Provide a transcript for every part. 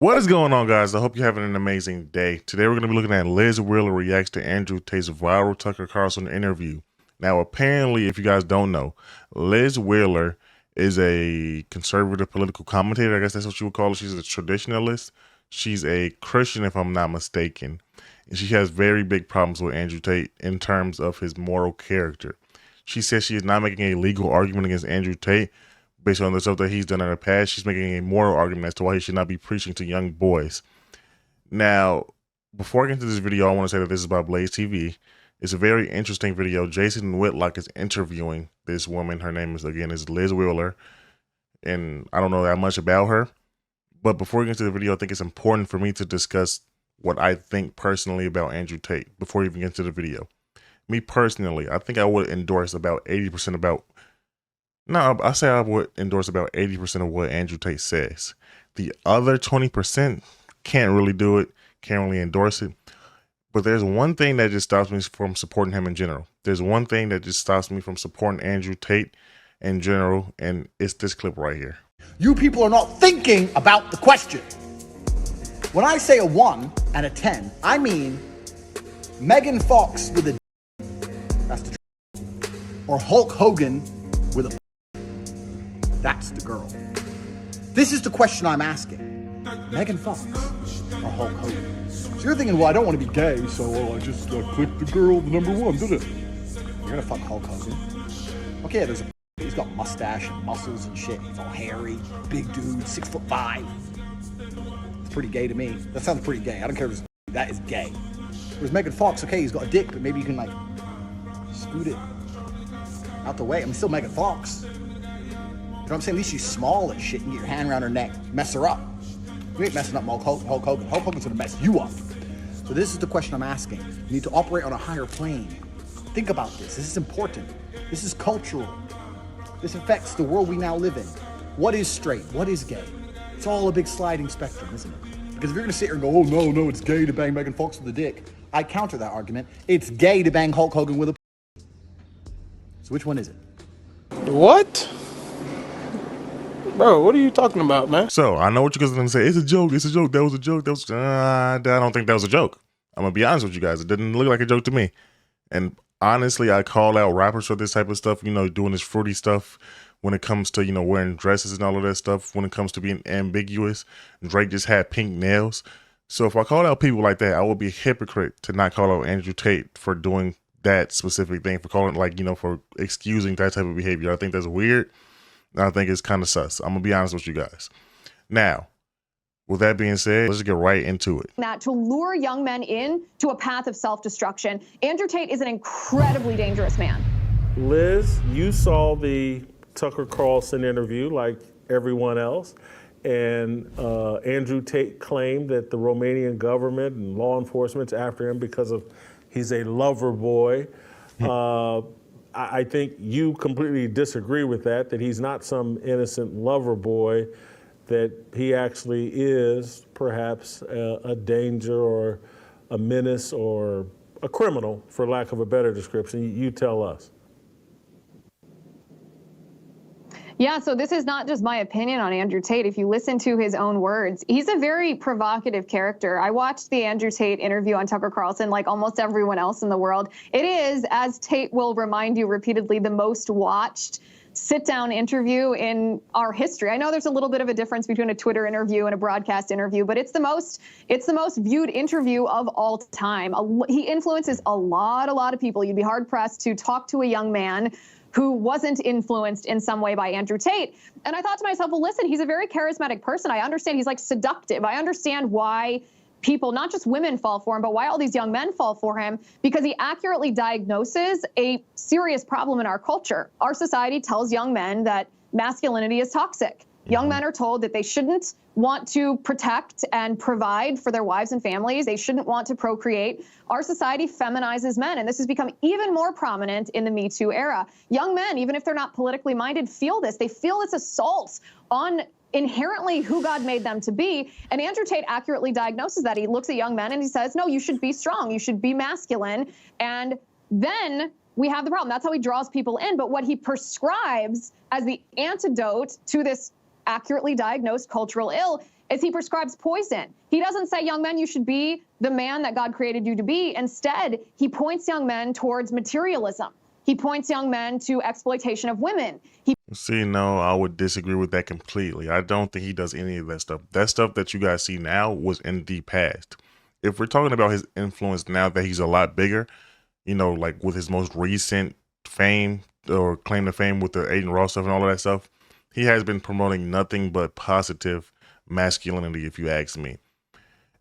What is going on, guys? I hope you're having an amazing day. Today we're going to be looking at Liz Wheeler reacts to Andrew Tate's viral Tucker Carlson interview. Now, apparently, if you guys don't know, Liz Wheeler is a conservative political commentator. I guess that's what you would call it. She's a traditionalist. She's a Christian, if I'm not mistaken. And she has very big problems with Andrew Tate in terms of his moral character. She says she is not making a legal argument against Andrew Tate based on the stuff that he's done in the past. She's making a moral argument as to why he should not be preaching to young boys. Now, before I get into this video, I want to say that this is about Blaze TV. It's a very interesting video. Jason Whitlock is interviewing this woman. Her name is Liz Wheeler, and I don't know that much about her. But before we get into the video, I think it's important for me to discuss what I think personally about Andrew Tate before we even get into the video. Me personally, I think I would endorse about 80% about I say I would endorse about 80% of what Andrew Tate says. The other 20% can't really do it, can't really endorse it. But there's one thing that just stops me from supporting him in general. There's one thing that just stops me from supporting Andrew Tate in general, and it's this clip right here. You people are not thinking about the question. When I say a 1 and a 10, I mean Megan Fox with a that's the or Hulk Hogan with a that's the girl. This is the question I'm asking. Megan Fox or Hulk Hogan? So you're thinking, well, I don't want to be gay, so I just click the girl, the number 1, did it? You're gonna fuck Hulk Hogan. Okay, there's he's got mustache and muscles and shit. He's all hairy, big dude, 6'5". It's pretty gay to me. That sounds pretty gay. I don't care if it's that is gay. Whereas Megan Fox, okay, he's got a dick, but maybe you can like scoot it out the way. I'm still Megan Fox. You know what I'm saying? At least she's small and shit. You can get your hand around her neck, mess her up. You ain't messing up Hulk Hogan. Hulk Hogan's gonna mess you up. So this is the question I'm asking. You need to operate on a higher plane. Think about this. This is important. This is cultural. This affects the world we now live in. What is straight? What is gay? It's all a big sliding spectrum, isn't it? Because if you're gonna sit here and go, oh no, it's gay to bang Megan Fox with a dick, I counter that argument. It's gay to bang Hulk Hogan with a. So which one is it? What? Bro, what are you talking about, man? So I know what you guys are going to say. It's a joke. It's a joke. That was a joke. That was. I don't think that was a joke. I'm going to be honest with you guys. It didn't look like a joke to me. And honestly, I call out rappers for this type of stuff, doing this fruity stuff when it comes to, wearing dresses and all of that stuff, when it comes to being ambiguous. Drake just had pink nails. So if I call out people like that, I would be a hypocrite to not call out Andrew Tate for doing that specific thing, for calling, for excusing that type of behavior. I think that's weird. I think it's kind of sus. I'm going to be honest with you guys. Now, with that being said, let's just get right into it. That to lure young men into a path of self-destruction. Andrew Tate is an incredibly dangerous man. Liz, you saw the Tucker Carlson interview like everyone else. And Andrew Tate claimed that the Romanian government and law enforcement's after him because of he's a lover boy. I think you completely disagree with that he's not some innocent lover boy, that he actually is perhaps a danger or a menace or a criminal, for lack of a better description. You tell us. Yeah, so this is not just my opinion on Andrew Tate. If you listen to his own words, he's a very provocative character. I watched the Andrew Tate interview on Tucker Carlson like almost everyone else in the world. It is, as Tate will remind you repeatedly, the most watched sit-down interview in our history. I know there's a little bit of a difference between a Twitter interview and a broadcast interview, but it's the most viewed interview of all time. He influences a lot of people. You'd be hard-pressed to talk to a young man who wasn't influenced in some way by Andrew Tate. And I thought to myself, well, listen, he's a very charismatic person. I understand he's like seductive. I understand why people, not just women, fall for him, but why all these young men fall for him, because he accurately diagnoses a serious problem in our culture. Our society tells young men that masculinity is toxic. Young men are told that they shouldn't want to protect and provide for their wives and families. They shouldn't want to procreate. Our society feminizes men, and this has become even more prominent in the Me Too era. Young men, even if they're not politically minded, feel this. They feel this assault on inherently who God made them to be. And Andrew Tate accurately diagnoses that. He looks at young men and he says, no, you should be strong. You should be masculine. And then we have the problem. That's how he draws people in. But what he prescribes as the antidote to this accurately diagnosed cultural ill is he prescribes poison. He doesn't say, young men, you should be the man that God created you to be. Instead, he points young men towards materialism. He points young men to exploitation of women. See, no, I would disagree with that completely. I don't think he does any of that stuff. That stuff that you guys see now was in the past. If we're talking about his influence now that he's a lot bigger, you know, like with his most recent fame or claim to fame with the Aiden Ross stuff and all of that stuff, he has been promoting nothing but positive masculinity, if you ask me.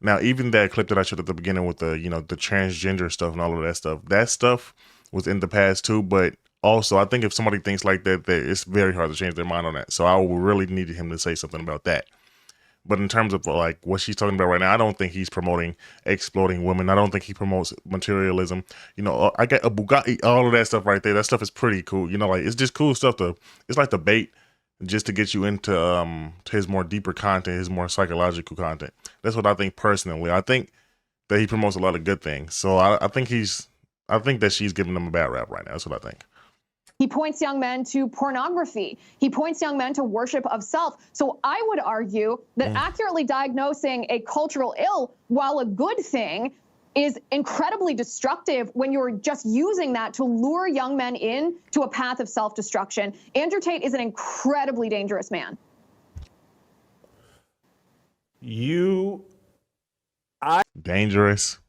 Now, even that clip that I showed at the beginning with the, you know, the transgender stuff and all of that stuff was in the past too. But also, I think if somebody thinks like that, it's very hard to change their mind on that. So I would really need him to say something about that. But in terms of like what she's talking about right now, I don't think he's promoting exploiting women. I don't think he promotes materialism. You know, I got a Bugatti, all of that stuff right there. That stuff is pretty cool. You know, like it's just cool stuff it's like the bait just to get you into to his more deeper content, his more psychological content. That's what I think personally. I think that he promotes a lot of good things. So I think that she's giving him a bad rap right now. That's what I think. He points young men to pornography. He points young men to worship of self. So I would argue that accurately diagnosing a cultural ill, while a good thing, is incredibly destructive when you're just using that to lure young men in to a path of self-destruction. Andrew Tate is an incredibly dangerous man. Dangerous.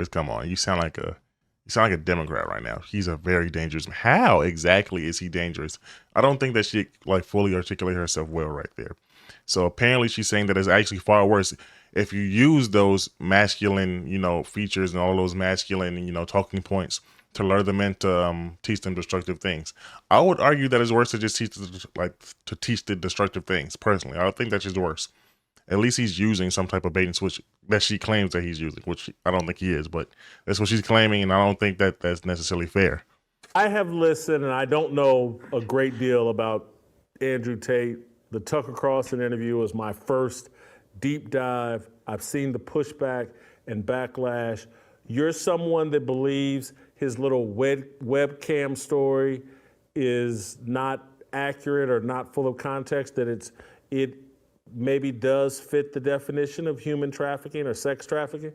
Come on. You sound like a Democrat right now. He's a very dangerous man. How exactly is he dangerous? I don't think that she like fully articulated herself well right there. So apparently she's saying that it's actually far worse if you use those masculine, you know, features and all those masculine, you know, talking points to lure them into teach them destructive things. I would argue that it's worse to just teach the destructive things. Personally, I think that's just worse. At least he's using some type of bait and switch that she claims that he's using, which I don't think he is, but that's what she's claiming, and I don't think that that's necessarily fair. I have listened, and I don't know a great deal about Andrew Tate. The Tucker Carlson interview was my first deep dive. I've seen the pushback and backlash. You're someone that believes his little webcam story is not accurate or not full of context, that it maybe does fit the definition of human trafficking or sex trafficking?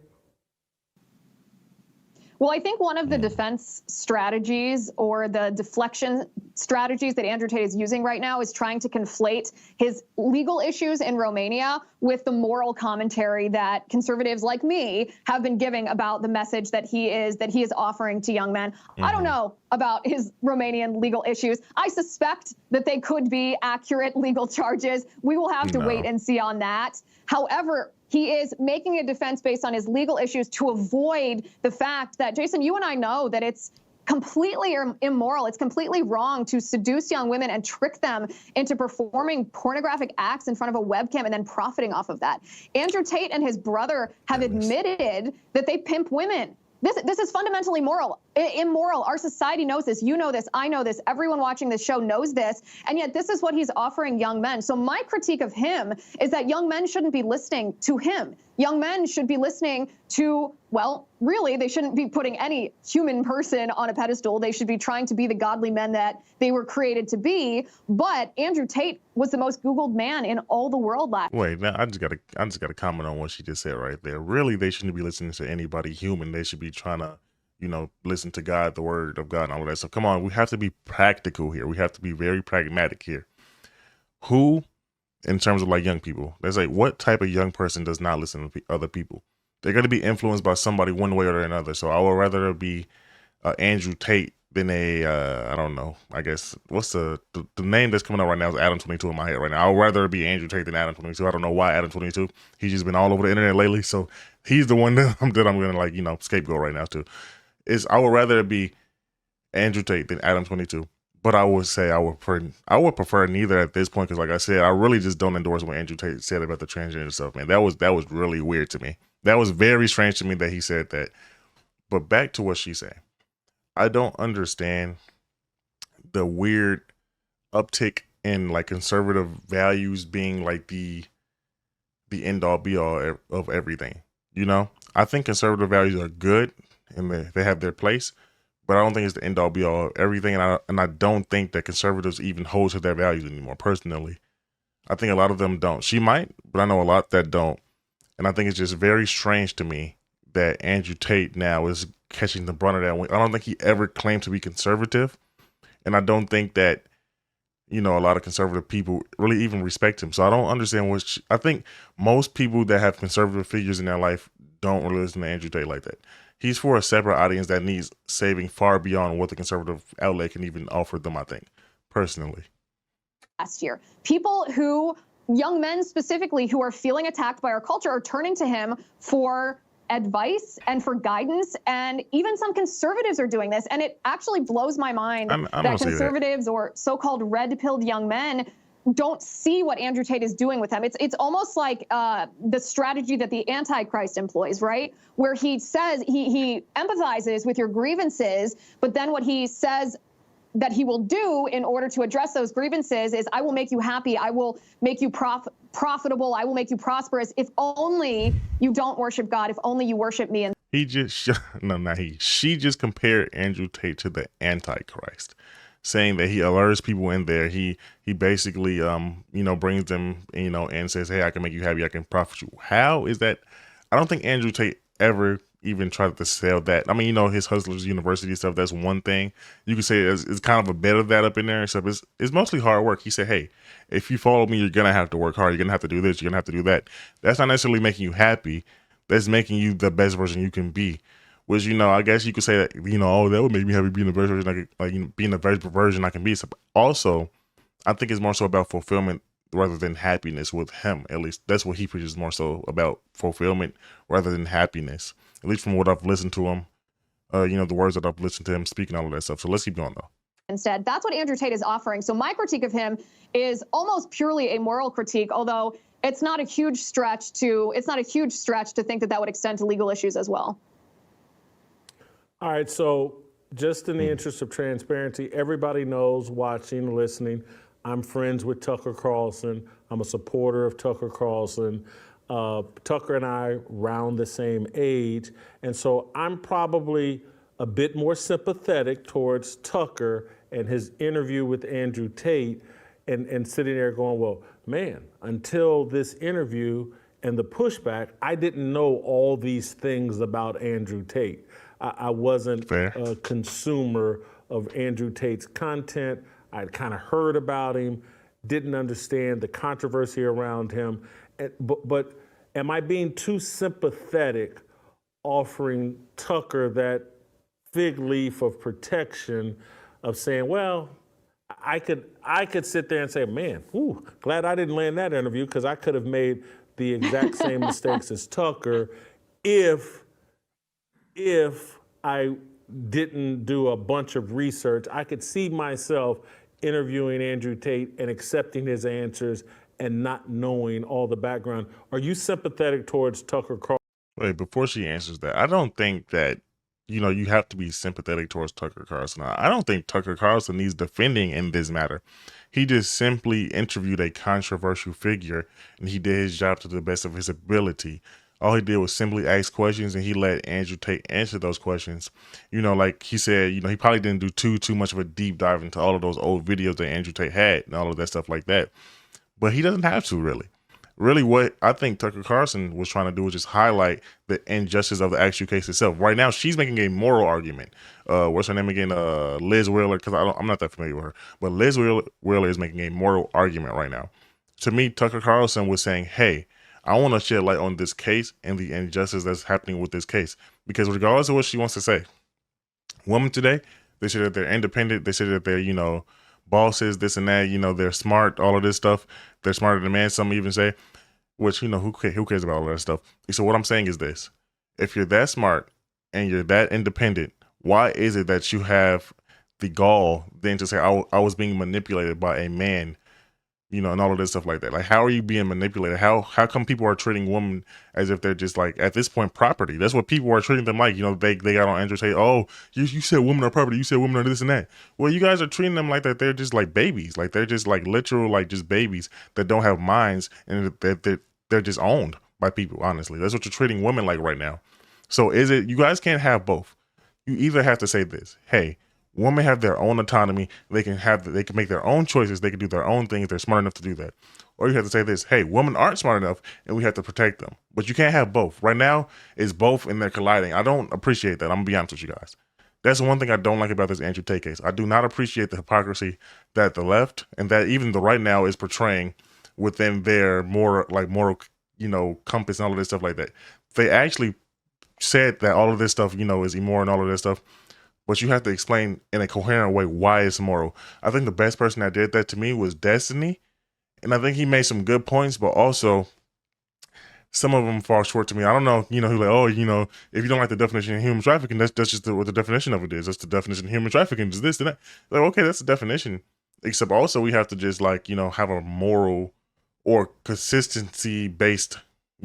Well, I think one of the defense strategies or the deflection strategies that Andrew Tate is using right now is trying to conflate his legal issues in Romania with the moral commentary that conservatives like me have been giving about the message that he is offering to young men. I don't know about his Romanian legal issues. I suspect that they could be accurate legal charges. We will have to wait and see on that. However, he is making a defense based on his legal issues to avoid the fact that, Jason, you and I know that it's completely immoral. It's completely wrong to seduce young women and trick them into performing pornographic acts in front of a webcam and then profiting off of that. Andrew Tate and his brother have admitted that they pimp women. This is fundamentally immoral. Our society knows this. You know this. I know this. Everyone watching this show knows this. And yet this is what he's offering young men. So my critique of him is that young men shouldn't be listening to him. Young men should be listening to, well, really, they shouldn't be putting any human person on a pedestal. They should be trying to be the godly men that they were created to be. But Andrew Tate was the most Googled man in all the world last. Wait, now I just gotta comment on what she just said right there. Really, they shouldn't be listening to anybody human. They should be trying to, you know, listen to God, the word of God, and all of that. So come on, we have to be practical here. We have to be very pragmatic here. Who, in terms of like young people, there's like, what type of young person does not listen to other people? They're going to be influenced by somebody one way or another. So I would rather it be Andrew Tate than I don't know, I guess, what's the name that's coming out right now is Adam 22 in my head right now. I would rather it be Andrew Tate than Adam 22. I don't know why Adam 22. He's just been all over the internet lately. So he's the one that I'm going to like, you know, scapegoat right now too. I would rather it be Andrew Tate than Adam 22. But I would say I would prefer neither at this point, because like I said, I really just don't endorse what Andrew Tate said about the transgender stuff, man. That was really weird to me. That was very strange to me that he said that. But back to what she said. I don't understand the weird uptick in like conservative values being like the end all be all of everything. You know, I think conservative values are good and they have their place. But I don't think it's the end all be all of everything, and I don't think that conservatives even hold to their values anymore. Personally, I think a lot of them don't. She might, but I know a lot that don't. And I think it's just very strange to me that Andrew Tate now is catching the brunt of that. I don't think he ever claimed to be conservative. And I don't think that, a lot of conservative people really even respect him. So I don't understand I think most people that have conservative figures in their life don't really listen to Andrew Tate like that. He's for a separate audience that needs saving far beyond what the conservative outlet can even offer them, I think, personally. Last year, young men specifically, who are feeling attacked by our culture are turning to him for advice and for guidance, and even some conservatives are doing this, and it actually blows my mind that conservatives or so-called red-pilled young men don't see what Andrew Tate is doing with them. It's almost like the strategy that the Antichrist employs, right? Where he says he empathizes with your grievances, but then what he says that he will do in order to address those grievances is, I will make you happy, I will make you profitable, I will make you prosperous, if only you don't worship God, if only you worship me. And she just compared Andrew Tate to the Antichrist, saying that he allures people in there. He basically brings them, and says, hey, I can make you happy, I can profit you. How is that? I don't think Andrew Tate ever even tried to sell that. I mean, his Hustlers University stuff, that's one thing. You could say it's kind of a bit of that up in there and stuff. It's mostly hard work. He said, hey, if you follow me, you're going to have to work hard. You're going to have to do this. You're going to have to do that. That's not necessarily making you happy. That's making you the best version you can be. Which, I guess you could say that, that would make me happy being the best version, being the best version I can be. So also, I think it's more so about fulfillment rather than happiness with him. At least that's what he preaches, more so about fulfillment rather than happiness. At least from what I've listened to him, the words that I've listened to him speaking, all of that stuff. So let's keep going, though. Instead, that's what Andrew Tate is offering. So my critique of him is almost purely a moral critique, although it's not a huge stretch to think that would extend to legal issues as well. All right, so just in the interest of transparency, everybody knows, watching, listening, I'm friends with Tucker Carlson. I'm a supporter of Tucker Carlson. Tucker and I round the same age, and so I'm probably a bit more sympathetic towards Tucker and his interview with Andrew Tate, and sitting there going, well, man, until this interview and the pushback, I didn't know all these things about Andrew Tate. I wasn't a consumer of Andrew Tate's content. I'd kind of heard about him, didn't understand the controversy around him. But am I being too sympathetic offering Tucker that fig leaf of protection of saying, well, I could sit there and say, man, glad I didn't land that interview, because I could have made the exact same mistakes as Tucker if I didn't do a bunch of research. I could see myself interviewing Andrew Tate and accepting his answers and not knowing all the background. Are you sympathetic towards Tucker Carlson? Wait, before she answers that, I don't think that, you have to be sympathetic towards Tucker Carlson. I don't think Tucker Carlson needs defending in this matter. He just simply interviewed a controversial figure, and he did his job to the best of his ability. All he did was simply ask questions, and he let Andrew Tate answer those questions. Like he said, he probably didn't do too much of a deep dive into all of those old videos that Andrew Tate had and all of that stuff like that. But he doesn't have to, really. Really, what I think Tucker Carlson was trying to do was just highlight the injustice of the actual case itself. Right now, she's making a moral argument. What's her name again? Liz Wheeler, because I'm not that familiar with her. But Liz Wheeler is making a moral argument right now. To me, Tucker Carlson was saying, hey, I want to shed light on this case and the injustice that's happening with this case. Because regardless of what she wants to say, women today, they say that they're independent. They say that they're, bosses, this and that, they're smart, all of this stuff. They're smarter than men, some even say, which, who cares about all that stuff? So what I'm saying is this. If you're that smart and you're that independent, why is it that you have the gall then to say, I was being manipulated by a man, and all of this stuff like that? Like, how are you being manipulated? How come people are treating women as if they're just, like, at this point, property? That's what people are treating them like. They got on Andrew Tate, oh, you said women are property, you said women are this and that. Well, you guys are treating them like that they're just like babies. Like, they're just like literal, like, just babies that don't have minds, and that they're just owned by people, honestly. That's what you're treating women like right now. So you guys can't have both. You either have to say this, hey, women have their own autonomy. They can make their own choices. They can do their own things. They're smart enough to do that. or you have to say this: hey, women aren't smart enough, and we have to protect them. But you can't have both. Right now, it's both, and they're colliding. I don't appreciate that. I'm gonna be honest with you guys. That's one thing I don't like about this Andrew Tate case. I do not appreciate the hypocrisy that the left and that even the right now is portraying within their moral, compass and all of this stuff like that. They actually said that all of this stuff, is immoral and all of this stuff, but you have to explain in a coherent way why it's immoral. I think the best person that did that to me was Destiny, and I think he made some good points, but also some of them fall short to me. I don't know, he's like, oh, if you don't like the definition of human trafficking, that's just what the definition of it is. That's the definition of human trafficking is this and that. Like, okay, that's the definition. Except also we have to just have a moral or consistency based,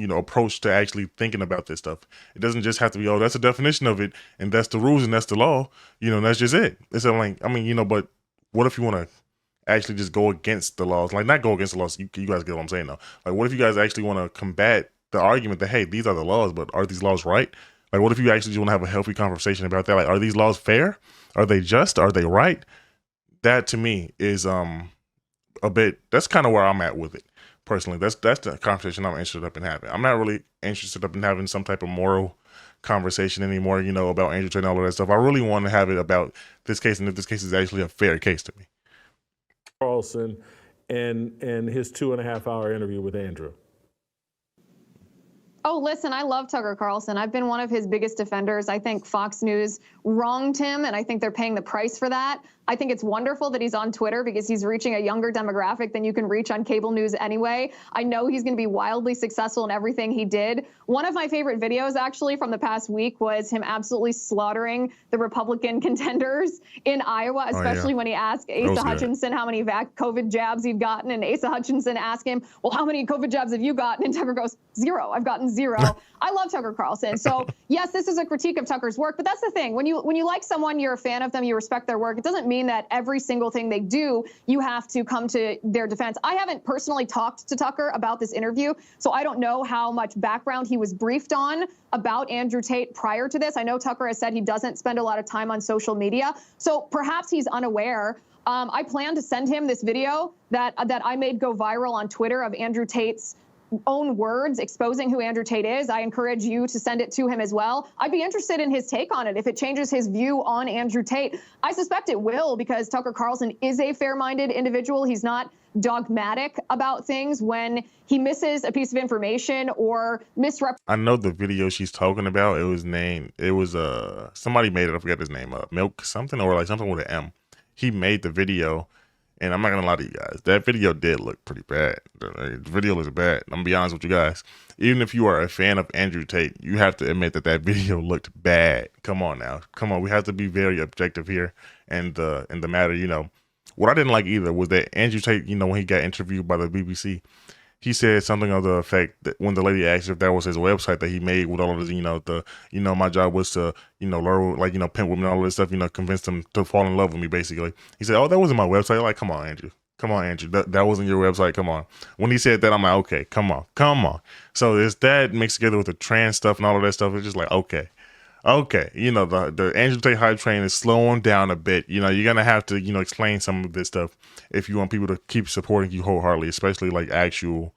approach to actually thinking about this stuff. It doesn't just have to be, oh, that's the definition of it and that's the rules and that's the law, that's just it. It's like, but what if you want to actually just go against the laws? Like, not go against the laws. You guys get what I'm saying though. Like, what if you guys actually want to combat the argument that, hey, these are the laws, but are these laws right? Like, what if you actually want to have a healthy conversation about that? Like, are these laws fair? Are they just? Are they right? That to me is that's kind of where I'm at with it personally. That's the conversation I'm interested in having. I'm not really interested in having some type of moral conversation anymore, about Andrew Tate and all of that stuff. I really want to have it about this case, and if this case is actually a fair case to me. Carlson and his 2.5-hour interview with Andrew. Oh, listen, I love Tucker Carlson. I've been one of his biggest defenders. I think Fox News wronged him, and I think they're paying the price for that. I think it's wonderful that he's on Twitter because he's reaching a younger demographic than you can reach on cable news anyway. I know he's going to be wildly successful in everything he did. One of my favorite videos, actually, from the past week was him absolutely slaughtering the Republican contenders in Iowa, especially when he asked Asa Hutchinson how many COVID jabs he'd gotten, and Asa Hutchinson asked him, well, how many COVID jabs have you gotten? And Tucker goes, 0. I've gotten 0. I love Tucker Carlson. So, yes, this is a critique of Tucker's work, but that's the thing. When you like someone, you're a fan of them, you respect their work, it doesn't mean that every single thing they do, you have to come to their defense. I haven't personally talked to Tucker about this interview, so I don't know how much background he was briefed on about Andrew Tate prior to this. I know Tucker has said he doesn't spend a lot of time on social media, so perhaps he's unaware. I plan to send him this video that I made go viral on Twitter of Andrew Tate's own words exposing who Andrew Tate is. I encourage you to send it to him as well. I'd be interested in his take on it, if it changes his view on Andrew Tate. I suspect it will, because Tucker Carlson is a fair-minded individual. He's not dogmatic about things. When he misses a piece of information or I know the video she's talking about, somebody made it, I forget his name, Milk something, or like something with an M. He made the video. And I'm not going to lie to you guys, that video did look pretty bad. The video looks bad. I'm going to be honest with you guys. Even if you are a fan of Andrew Tate, you have to admit that video looked bad. Come on now. Come on. We have to be very objective here. And in the matter, what I didn't like either was that Andrew Tate, when he got interviewed by the BBC, he said something of the effect that when the lady asked if that was his website that he made with all of this, my job was to, learn, pimp women and all this stuff, convince them to fall in love with me, basically. He said, oh, that wasn't my website. Like, come on, Andrew. Come on, Andrew. That wasn't your website. Come on. When he said that, I'm like, okay, come on. So it's that mixed together with the trans stuff and all of that stuff. It's just like, okay. The Andrew Tate hype train is slowing down a bit. You're going to have to, explain some of this stuff if you want people to keep supporting you wholeheartedly, especially like actual,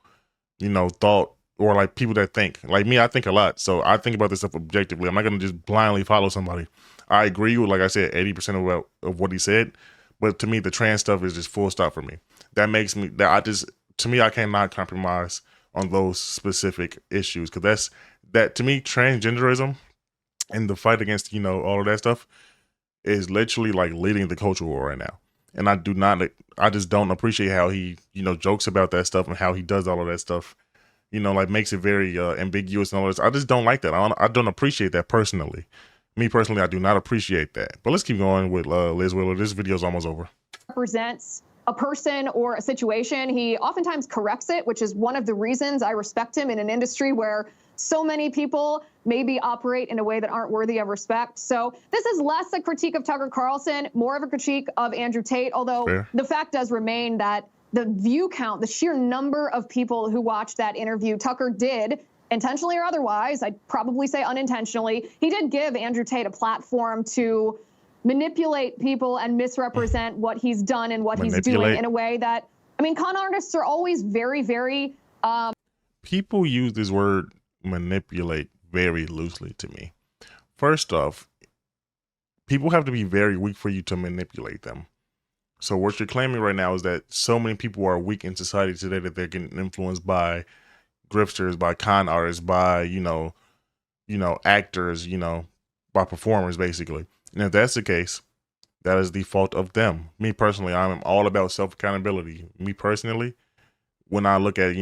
thought, or like people that think. Like me, I think a lot. So I think about this stuff objectively. I'm not going to just blindly follow somebody. I agree with, like I said, 80% of what he said. But to me, the trans stuff is just full stop for me. That makes me, I cannot compromise on those specific issues. Because to me, transgenderism and the fight against, all of that stuff is literally like leading the culture war right now. And I just don't appreciate how he, jokes about that stuff and how he does all of that stuff, makes it very ambiguous and all this. I just don't like that. I don't appreciate that personally. Me personally, I do not appreciate that. But let's keep going with Liz Wheeler. This video is almost over. Represents a person or a situation. He oftentimes corrects it, which is one of the reasons I respect him in an industry where so many people maybe operate in a way that aren't worthy of respect. So this is less a critique of Tucker Carlson, more of a critique of Andrew Tate, although the fact does remain that the view count, the sheer number of people who watched that interview, Tucker did, intentionally or otherwise, I'd probably say unintentionally, he did give Andrew Tate a platform to manipulate people and misrepresent what he's done and what he's doing in a way that I mean, con artists are always very, very. People use this word manipulate very loosely to me. First off, people have to be very weak for you to manipulate them. So what you're claiming right now is that so many people are weak in society today that they're getting influenced by grifters, by con artists, by, actors, by performers, basically. And if that's the case, that is the fault of them. Me personally, I'm all about self-accountability. Me personally, when I look at,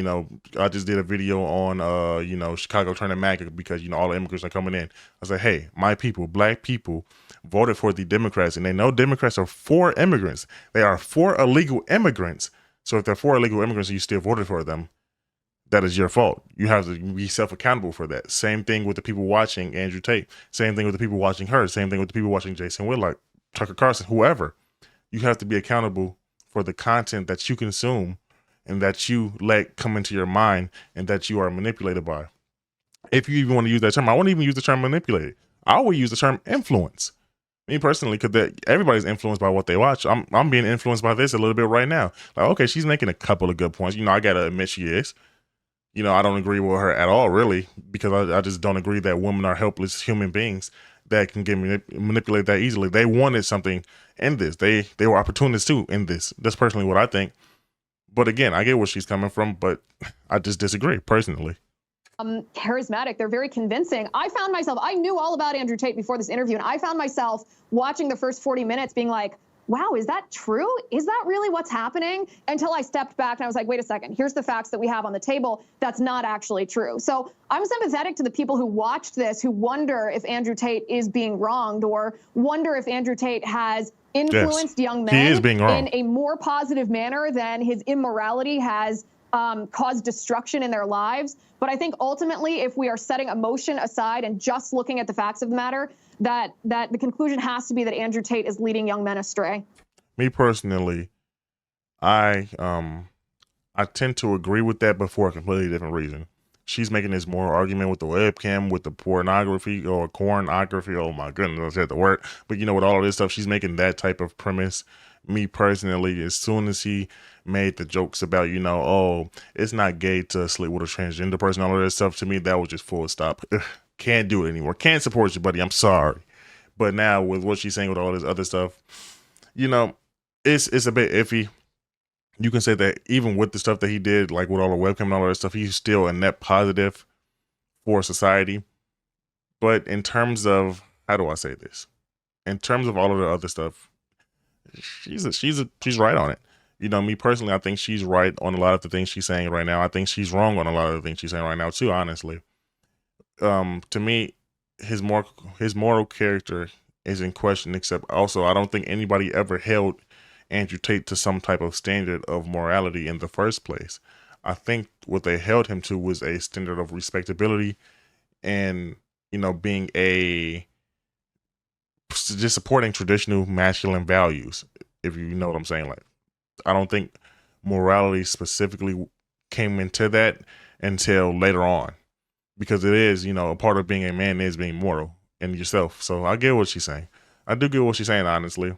I just did a video on, Chicago turning MAGA because, all the immigrants are coming in. I said, hey, my people, black people, voted for the Democrats, and they know Democrats are for immigrants. They are for illegal immigrants. So if they're for illegal immigrants and you still voted for them, that is your fault. You have to be self-accountable for that. Same thing with the people watching Andrew Tate. Same thing with the people watching her. Same thing with the people watching Jason Whitlock, Tucker Carlson, whoever. You have to be accountable for the content that you consume and that you let come into your mind and that you are manipulated by. If you even want to use that term, I won't even use the term manipulated. I will use the term influence. Me personally, because everybody's influenced by what they watch. I'm being influenced by this a little bit right now. Like, okay, she's making a couple of good points. I got to admit she is. I don't agree with her at all, really, because I just don't agree that women are helpless human beings that can get manipulated that easily. They wanted something in this. They were opportunists too in this. That's personally what I think. But again, I get where she's coming from, but I just disagree personally. Charismatic. They're very convincing. I knew all about Andrew Tate before this interview, and I found myself watching the first 40 minutes being like, wow, is that true? Is that really what's happening? Until I stepped back and I was like, wait a second, here's the facts that we have on the table. That's not actually true. So I'm sympathetic to the people who watched this, who wonder if Andrew Tate is being wronged or wonder if Andrew Tate has influenced young men in a more positive manner than his immorality has caused destruction in their lives. But I think ultimately, if we are setting emotion aside and just looking at the facts of the matter, that the conclusion has to be that Andrew Tate is leading young men astray. Me personally, I tend to agree with that, but for a completely different reason. She's making this more argument with the webcam, with the pornography. Oh my goodness, I said the word. But with all of this stuff, she's making that type of premise. Me personally, as soon as he made the jokes about, oh, it's not gay to sleep with a transgender person, all of that stuff, to me, that was just full stop. Can't do it anymore. Can't support you, buddy. I'm sorry. But now with what she's saying with all this other stuff, it's a bit iffy. You can say that even with the stuff that he did, like with all the webcam and all that stuff, he's still a net positive for society. But in terms of, how do I say this? In terms of all of the other stuff, she's right on it. Me personally, I think she's right on a lot of the things she's saying right now. I think she's wrong on a lot of the things she's saying right now too, honestly. To me, his moral character is in question, except also I don't think anybody ever held Andrew Tate to some type of standard of morality in the first place. I think what they held him to was a standard of respectability and, being just supporting traditional masculine values, if you know what I'm saying. Like, I don't think morality specifically came into that until later on, because it is, a part of being a man is being moral in yourself. So I get what she's saying. I do get what she's saying, honestly.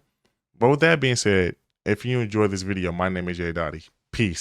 But with that being said, if you enjoyed this video, my name is yedotti. Peace.